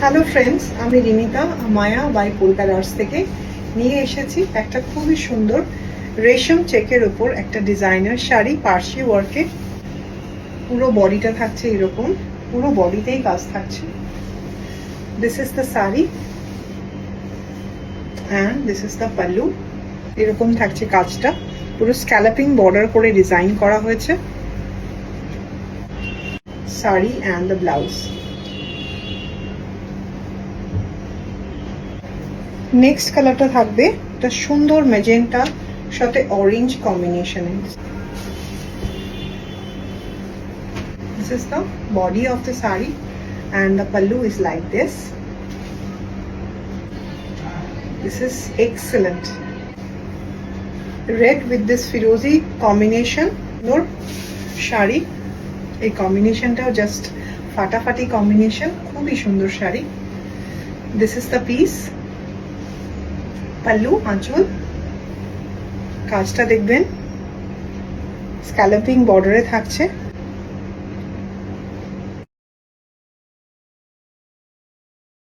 Hello friends, আমি রিনিতা মায়া by কলকাতার্স থেকে নিয়ে এসেছি একটা খুবই সুন্দর রেশম চেকের উপর একটা ডিজাইনার শাড়ি পার্সি ওয়ার্কে। পুরো বডিটা থাকছে এরকম, পুরো বডিতেই কাজ থাকছে। This is the sari and this is the pallu. এরকম থাকছে কাজটা, পুরো স্ক্যালাপিং বর্ডার করে ডিজাইন করা হয়েছে। Sari and the blouse. Next কালারটা থাকবে একটা সুন্দর ম্যাজেন্টা সাথে অরেঞ্জ কম্বিনেশনে। This is the body of the sari and the pallu is like this. This is excellent. Red with this firozi combination. Nor shari. এই কম্বিনেশনটাও জাস্ট ফাটাফাটি কম্বিনেশন, খুবই সুন্দর sari. This is the piece. Pallu আঁচল, কাজটা দেখবেন scalping বর্ডারে থাকছে।